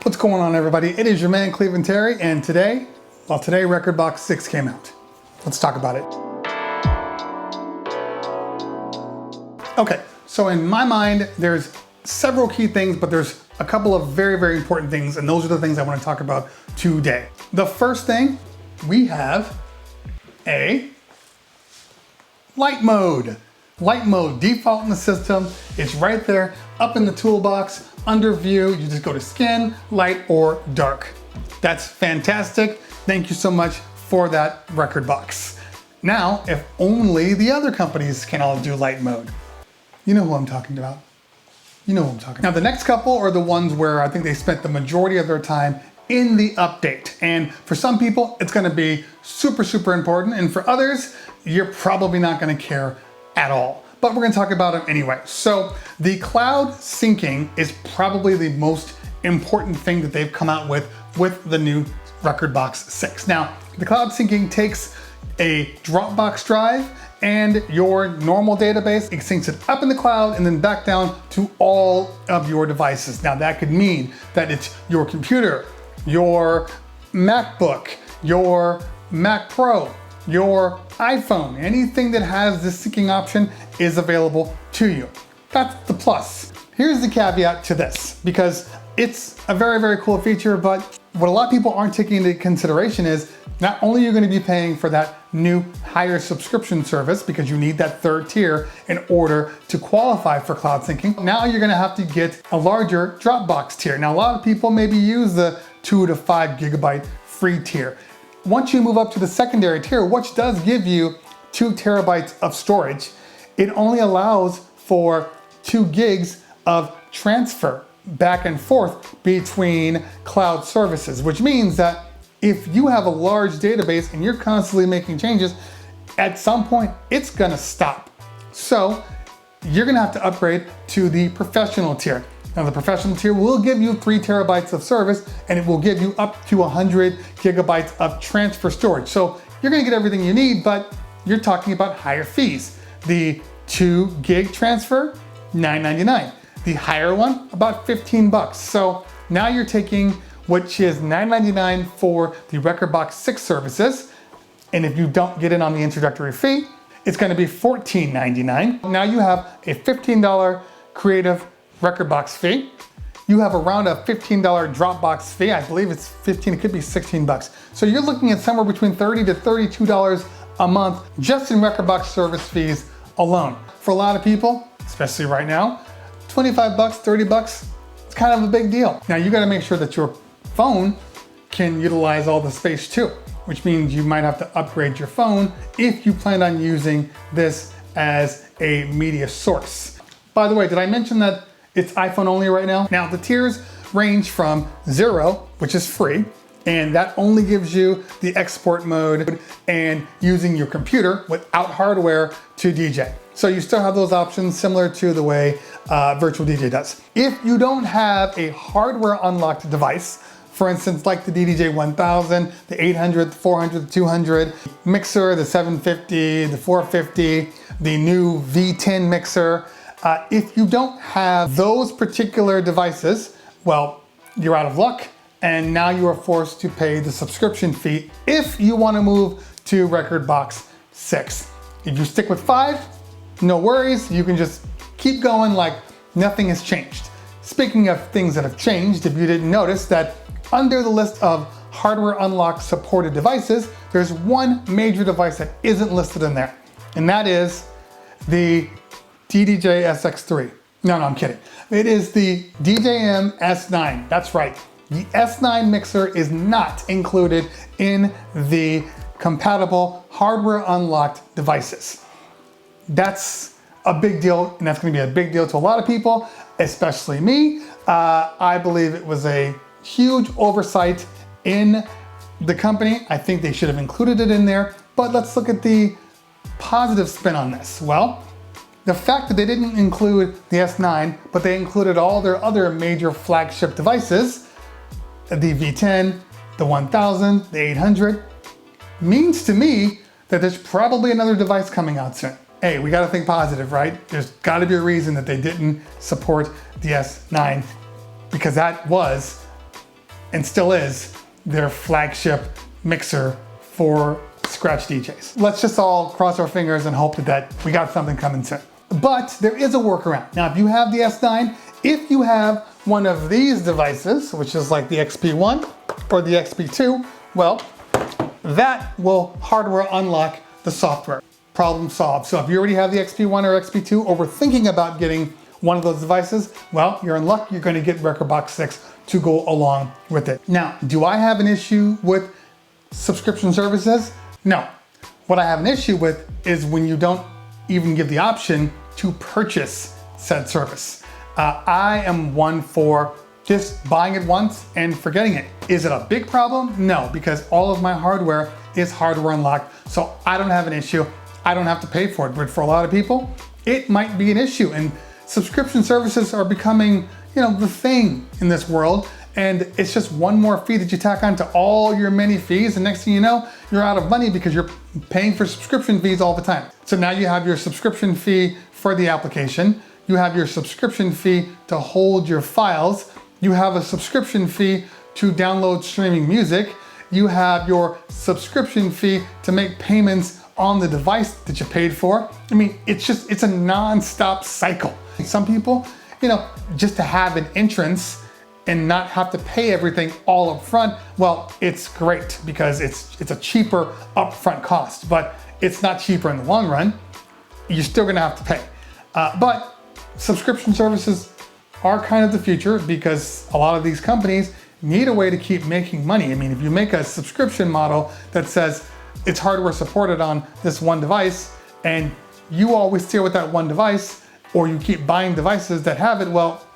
What's going on, everybody? It is your man Cleveland Terry, and today Rekordbox 6 came out. Let's talk about it. Okay, so in my mind, there's several key things, but there's a couple of very, very important things, and those are the things I want to talk about today. The first thing, we have a light mode. Light mode, default in the system. It's right there, up in the toolbox, under view. You just go to skin, light, or dark. That's fantastic. Thank you so much for that Rekordbox. Now, if only the other companies can all do light mode. You know who I'm talking about. You know who I'm talking about. Now, the next couple are the ones where I think they spent the majority of their time in the update. And for some people, it's gonna be super, super important. And for others, you're probably not gonna care at all. But we're gonna talk about them anyway. So the cloud syncing is probably the most important thing that they've come out with the new Rekordbox 6. Now, the cloud syncing takes a Dropbox drive and your normal database, it syncs it up in the cloud and then back down to all of your devices. Now that could mean that it's your computer, your MacBook, your Mac Pro, your iPhone, anything that has this syncing option is available to you. That's the plus. Here's the caveat to this, because it's a very, very cool feature, but what a lot of people aren't taking into consideration is not only are you going to be paying for that new higher subscription service because you need that third tier in order to qualify for cloud syncing. Now you're going to have to get a larger Dropbox tier. Now a lot of people maybe use the 2 to 5 gigabyte free tier. Once you move up to the secondary tier, which does give you 2 terabytes of storage, it only allows for 2 gigs of transfer back and forth between cloud services, which means that if you have a large database and you're constantly making changes, at some point it's gonna stop. So you're gonna have to upgrade to the professional tier. Now the professional tier will give you 3 terabytes of service and it will give you up to 100 gigabytes of transfer storage. So you're gonna get everything you need, but you're talking about higher fees. The 2 gig transfer, $9.99. The higher one, about 15 bucks. So now you're taking, which is $9.99 for the Rekordbox 6 services. And if you don't get in on the introductory fee, it's gonna be $14.99. Now you have a $15 creative Rekordbox fee. You have around a $15 Dropbox fee. I believe it's 15, it could be 16 bucks. So you're looking at somewhere between $30 to $32 a month just in Rekordbox service fees alone. For a lot of people, especially right now, 25 bucks, 30 bucks, it's kind of a big deal. Now you gotta make sure that your phone can utilize all the space too, which means you might have to upgrade your phone if you plan on using this as a media source. By the way, did I mention that it's iPhone only right now? Now the tiers range from 0, which is free, and that only gives you the export mode and using your computer without hardware to DJ. So you still have those options similar to the way Virtual DJ does. If you don't have a hardware unlocked device, for instance, like the DDJ 1000, the 800, the 400, the 200, mixer, the 750, the 450, the new V10 mixer, if you don't have those particular devices, well, you're out of luck. And now you are forced to pay the subscription fee if you want to move to Rekordbox 6. If you stick with 5, no worries, you can just keep going like nothing has changed. Speaking of things that have changed, if you didn't notice that under the list of hardware unlock supported devices, there's one major device that isn't listed in there, and that is the DDJ SX3. No, I'm kidding. It is the DJM S9, that's right. The S9 mixer is not included in the compatible hardware unlocked devices. That's a big deal, and that's gonna be a big deal to a lot of people, especially me. I believe it was a huge oversight in the company. I think they should have included it in there, but let's look at the positive spin on this. Well, the fact that they didn't include the S9, but they included all their other major flagship devices, the V10, the 1000, the 800, means to me that there's probably another device coming out soon. Hey, we gotta think positive, right? There's gotta be a reason that they didn't support the S9, because that was and still is their flagship mixer for scratch DJs. Let's just all cross our fingers and hope that we got something coming soon. But there is a workaround. Now, if you have the S9, if you have one of these devices, which is like the XP1 or the XP2, well, that will hardware unlock the software. Problem solved. So if you already have the XP1 or XP2 or were thinking about getting one of those devices, well, you're in luck. You're going to get Rekordbox 6 to go along with it. Now, do I have an issue with subscription services? No. What I have an issue with is when you don't even give the option to purchase said service. I am one for just buying it once and forgetting it. Is it a big problem? No, because all of my hardware is hardware unlocked, so I don't have an issue. I don't have to pay for it, but for a lot of people, it might be an issue. And subscription services are becoming, the thing in this world. And it's just one more fee that you tack on to all your many fees. And next thing you know, you're out of money because you're paying for subscription fees all the time. So now you have your subscription fee for the application. You have your subscription fee to hold your files. You have a subscription fee to download streaming music. You have your subscription fee to make payments on the device that you paid for. I mean, it's a non-stop cycle. Some people, just to have an entrance and not have to pay everything all up front, well, it's great because it's a cheaper upfront cost, but it's not cheaper in the long run. You're still gonna have to pay. But subscription services are kind of the future because a lot of these companies need a way to keep making money. I mean, if you make a subscription model that says it's hardware supported on this one device and you always stay with that one device, or you keep buying devices that have it, well,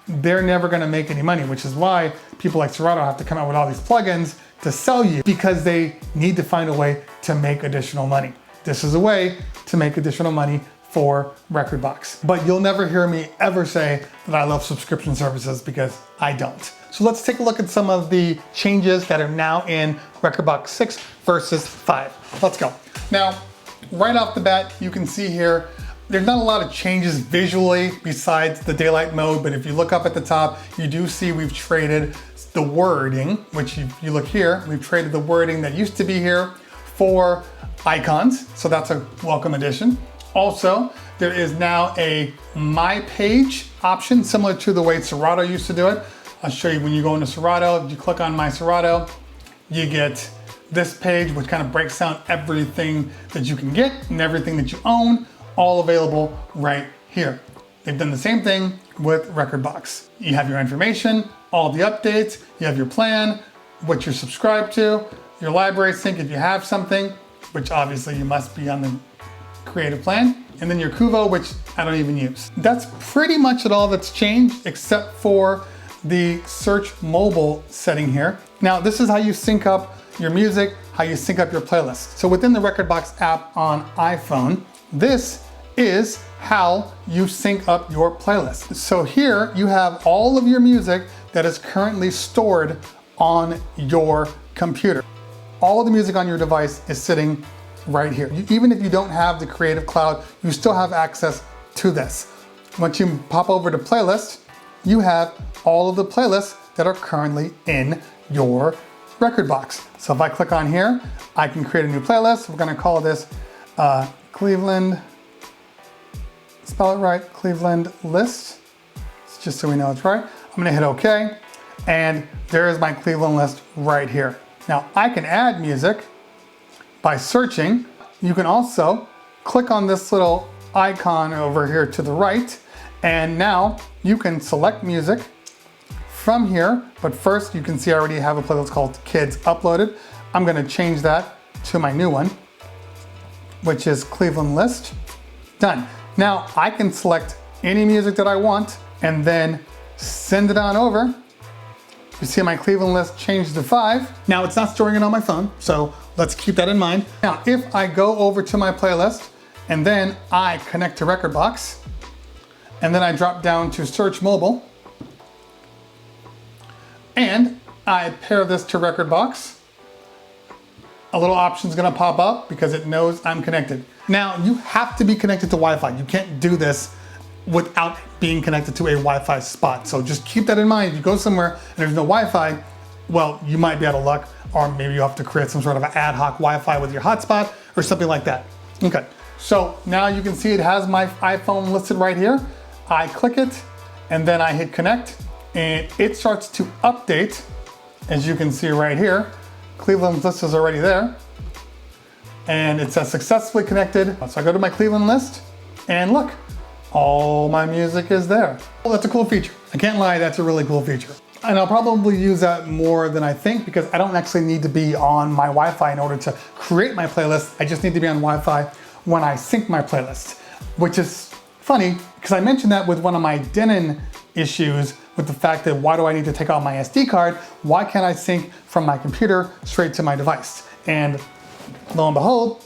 they're never gonna make any money, which is why people like Serato have to come out with all these plugins to sell you because they need to find a way to make additional money. This is a way to make additional money for Rekordbox. But you'll never hear me ever say that I love subscription services because I don't. So let's take a look at some of the changes that are now in Rekordbox 6 versus 5. Let's go. Now, right off the bat, you can see here, there's not a lot of changes visually besides the daylight mode, but if you look up at the top, you do see we've traded the wording, which if you look here, we've traded the wording that used to be here for icons. So that's a welcome addition. Also, there is now a My Page option, similar to the way Serato used to do it. I'll show you when you go into Serato, if you click on My Serato, you get this page, which kind of breaks down everything that you can get and everything that you own, all available right here. They've done the same thing with Rekordbox. You have your information, all the updates, you have your plan, what you're subscribed to, your library sync if you have something, which obviously you must be on the creative plan, and then your Kuvo, which I don't even use. That's pretty much all that's changed except for the search mobile setting here. Now, this is how you sync up your music, how you sync up your playlist. So within the Rekordbox app on iPhone, this is how you sync up your playlist. So here you have all of your music that is currently stored on your computer. All of the music on your device is sitting right here. Even if you don't have the Creative Cloud, you still have access to this. Once you pop over to playlist, you have all of the playlists that are currently in your Rekordbox. So if I click on here, I can create a new playlist. We're gonna call this Cleveland, spell it right, Cleveland list. It's just so we know it's right. I'm gonna hit OK, and there is my Cleveland list right here. Now I can add music by searching. You can also click on this little icon over here to the right, and now you can select music from here, but first you can see I already have a playlist called Kids uploaded. I'm gonna change that to my new one, which is Cleveland list. Done. Now I can select any music that I want and then send it on over. You see my Cleveland list changed to 5. Now it's not storing it on my phone, so let's keep that in mind. Now, if I go over to my playlist and then I connect to Rekordbox and then I drop down to search mobile and I pair this to Rekordbox, a little option is gonna pop up because it knows I'm connected. Now, you have to be connected to Wi-Fi. You can't do this without being connected to a Wi-Fi spot. So just keep that in mind. If you go somewhere and there's no Wi-Fi, well, you might be out of luck, or maybe you have to create some sort of ad hoc Wi-Fi with your hotspot or something like that. Okay, so now you can see it has my iPhone listed right here. I click it and then I hit connect and it starts to update. As you can see right here, Cleveland's list is already there. And it says successfully connected. So I go to my Cleveland list and look, all my music is there. Well, that's a cool feature. I can't lie, that's a really cool feature. And I'll probably use that more than I think because I don't actually need to be on my Wi-Fi in order to create my playlist. I just need to be on Wi-Fi when I sync my playlist, which is funny because I mentioned that with one of my Denon issues with the fact that why do I need to take out my SD card? Why can't I sync from my computer straight to my device? And lo and behold,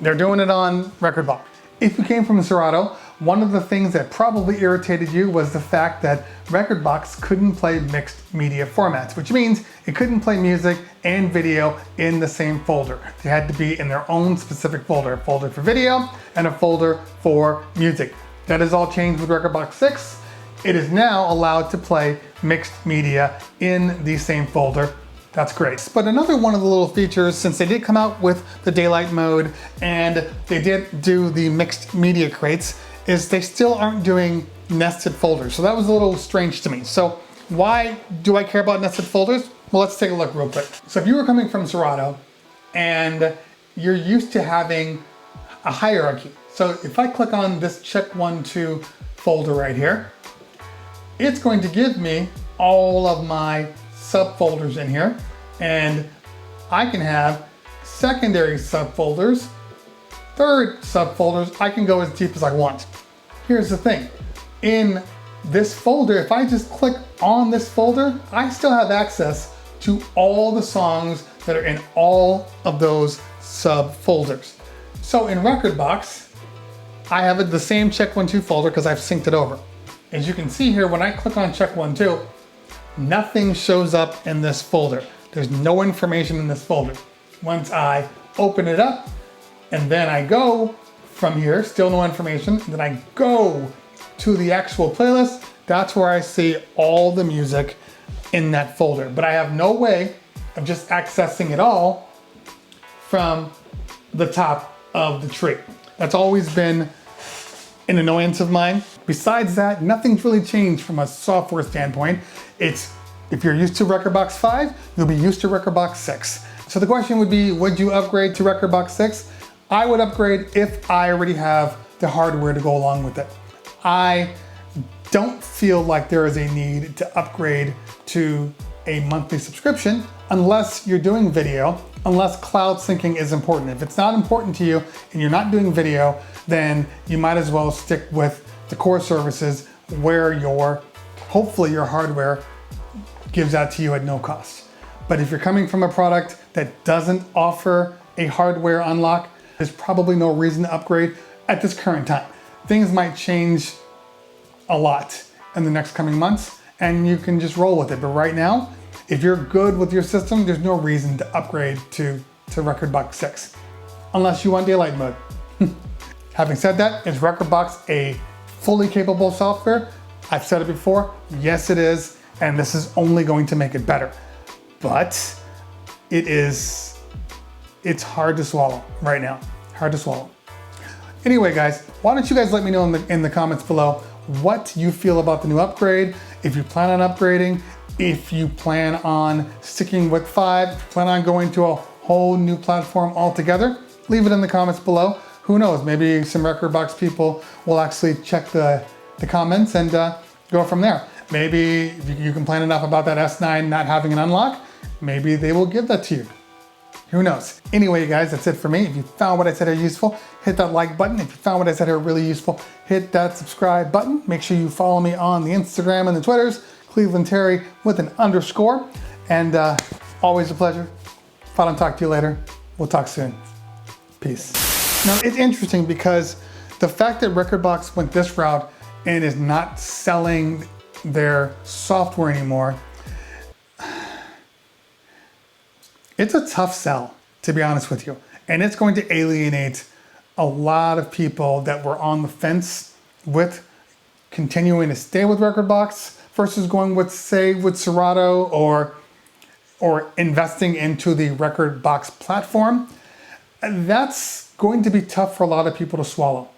they're doing it on Rekordbox. If you came from Serato, one of the things that probably irritated you was the fact that Rekordbox couldn't play mixed media formats, which means it couldn't play music and video in the same folder. They had to be in their own specific folder, a folder for video and a folder for music. That has all changed with Rekordbox 6. It is now allowed to play mixed media in the same folder. That's great. But another one of the little features, since they did come out with the daylight mode and they did do the mixed media crates, is they still aren't doing nested folders. So that was a little strange to me. So why do I care about nested folders? Well, let's take a look real quick. So if you were coming from Serato and you're used to having a hierarchy. So if I click on this check 1, 2 folder right here, it's going to give me all of my subfolders in here, and I can have secondary subfolders, third subfolders. I can go as deep as I want. Here's the thing. In this folder, if I just click on this folder, I still have access to all the songs that are in all of those subfolders. So in Rekordbox, I have the same check 1, 2 folder because I've synced it over. As you can see here, when I click on check 1, 2, nothing shows up in this folder. There's no information in this folder. Once I open it up and then I go from here, still no information, and then I go to the actual playlist, that's where I see all the music in that folder. But I have no way of just accessing it all from the top of the tree. That's always been an annoyance of mine. Besides that, nothing's really changed from a software standpoint. It's, if you're used to Rekordbox 5, you'll be used to Rekordbox 6. So the question would be, would you upgrade to Rekordbox 6? I would upgrade if I already have the hardware to go along with it. I don't feel like there is a need to upgrade to a monthly subscription unless you're doing video, unless cloud syncing is important. If it's not important to you and you're not doing video, then you might as well stick with the core services where hopefully your hardware gives that to you at no cost. But if you're coming from a product that doesn't offer a hardware unlock, there's probably no reason to upgrade at this current time. Things might change a lot in the next coming months and you can just roll with it. But right now, if you're good with your system, there's no reason to upgrade to Rekordbox 6, unless you want daylight mode. Having said that, is Rekordbox a fully capable software? I've said it before, yes it is, and this is only going to make it better. But it's hard to swallow right now, hard to swallow. Anyway guys, why don't you guys let me know in the comments below what you feel about the new upgrade, if you plan on upgrading, if you plan on sticking with 5, if you plan on going to a whole new platform altogether. Leave it in the comments below. Who knows, maybe some Rekordbox people will actually check the comments and go from there. Maybe you complain enough about that S9 not having an unlock, maybe they will give that to you. Who knows? Anyway, guys, that's it for me. If you found what I said here useful, hit that like button. If you found what I said here really useful, hit that subscribe button. Make sure you follow me on the Instagram and the Twitters, Cleveland Terry with an _. And always a pleasure. If I don't talk to you later, we'll talk soon. Peace. Now, it's interesting because the fact that Rekordbox went this route and is not selling their software anymore, it's a tough sell, to be honest with you. And it's going to alienate a lot of people that were on the fence with continuing to stay with Rekordbox versus going with, say, with Serato or or investing into the Rekordbox platform, that's going to be tough for a lot of people to swallow.